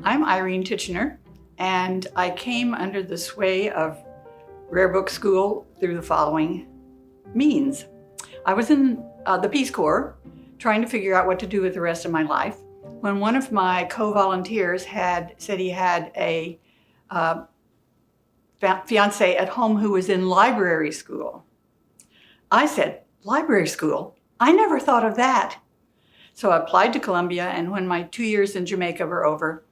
I'm Irene Tichenor, and I came under the sway of Rare Book School through the following means. I was in the Peace Corps trying to figure out what to do with the rest of my life when one of my co-volunteers said he had a fiance at home who was in library school. I said, library school? I never thought of that. So I applied to Columbia, and when my 2 years in Jamaica were over,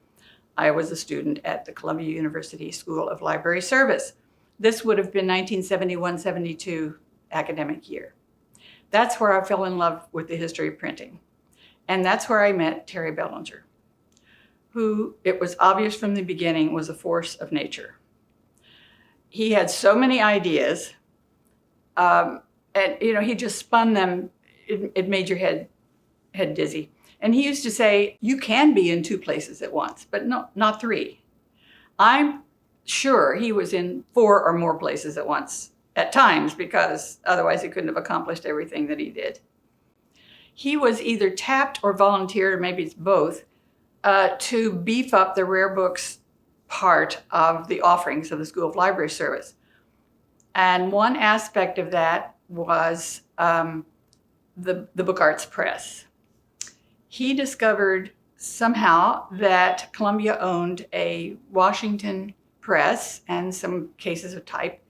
I was a student at the Columbia University School of Library Service. This would have been 1971-72 academic year. That's where I fell in love with the history of printing. And that's where I met Terry Bellinger, who, it was obvious from the beginning, was a force of nature. He had so many ideas, and he just spun them. It made your head dizzy. And he used to say, you can be in 2 places at once, but no, not 3. I'm sure he was in 4 or more places at once at times, because otherwise he couldn't have accomplished everything that he did. He was either tapped or volunteered, or maybe it's both, to beef up the rare books part of the offerings of the School of Library Service. And one aspect of that was the Book Arts Press. He discovered somehow that Columbia owned a Washington press and some cases of type.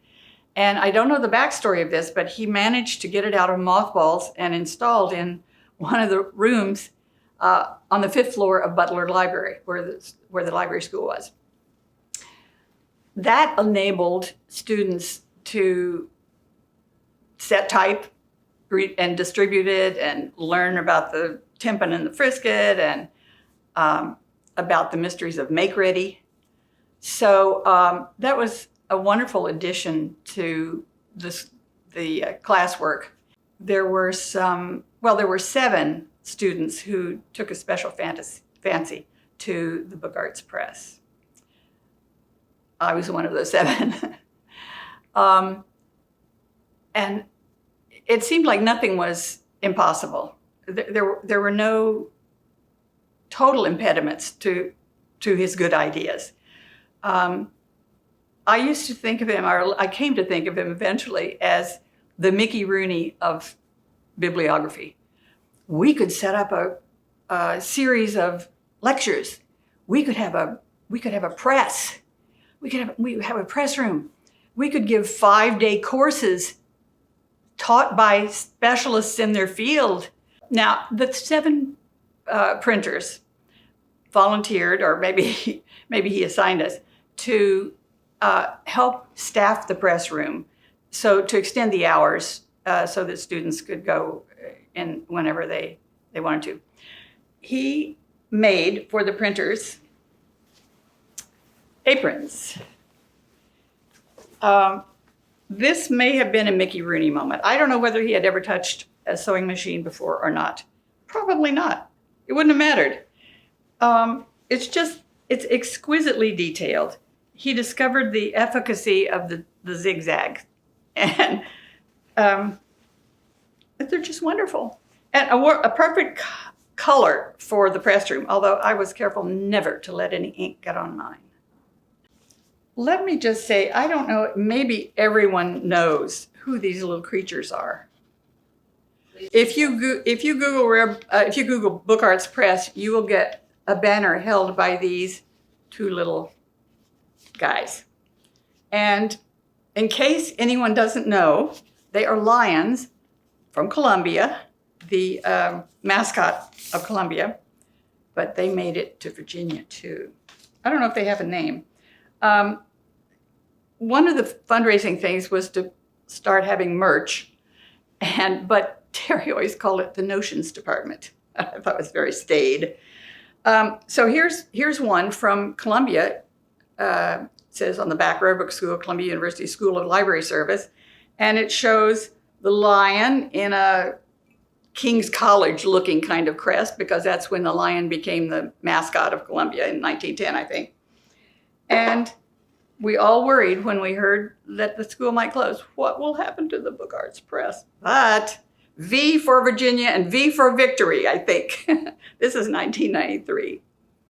And I don't know the backstory of this, but he managed to get it out of mothballs and installed in one of the rooms on the 5th floor of Butler Library, where the library school was. That enabled students to set type and distribute it and learn about the Timpin and the Frisket and about the mysteries of make-ready. So that was a wonderful addition to the classwork. There were 7 students who took a special fancy to the Book Arts Press. I was one of those 7. And it seemed like nothing was impossible. There were no total impediments to his good ideas. I used to think of him, or I came to think of him eventually, as the Mickey Rooney of bibliography. We could set up a series of lectures. We could have a press. We have a press room. We could give 5-day courses taught by specialists in their field. Now, the 7 printers volunteered, or maybe he assigned us, to help staff the press room, so to extend the hours so that students could go in whenever they wanted to. He made, for the printers, aprons. This may have been a Mickey Rooney moment. I don't know whether he had ever touched a sewing machine before or not. Probably not. It wouldn't have mattered. It's exquisitely detailed. He discovered the efficacy of the zigzag, and they're just wonderful. And a perfect color for the press room, although I was careful never to let any ink get on mine. Let me just say, I don't know, maybe everyone knows who these little creatures are. If you Google Book Arts Press, you will get a banner held by these 2 little guys. And in case anyone doesn't know, they are lions from Columbia, the mascot of Columbia, but they made it to Virginia too. I don't know if they have a name. One of the fundraising things was to start having merch, but Terry always called it the notions department. I thought it was very staid. So here's one from Columbia. It says on the back, Rare Book School, Columbia University School of Library Service, and it shows the lion in a King's College looking kind of crest, because that's when the lion became the mascot of Columbia in 1910, I think. And We all worried when we heard that the school might close. What will happen to the Book Arts Press? But V for Virginia and V for victory, I think. This is 1993.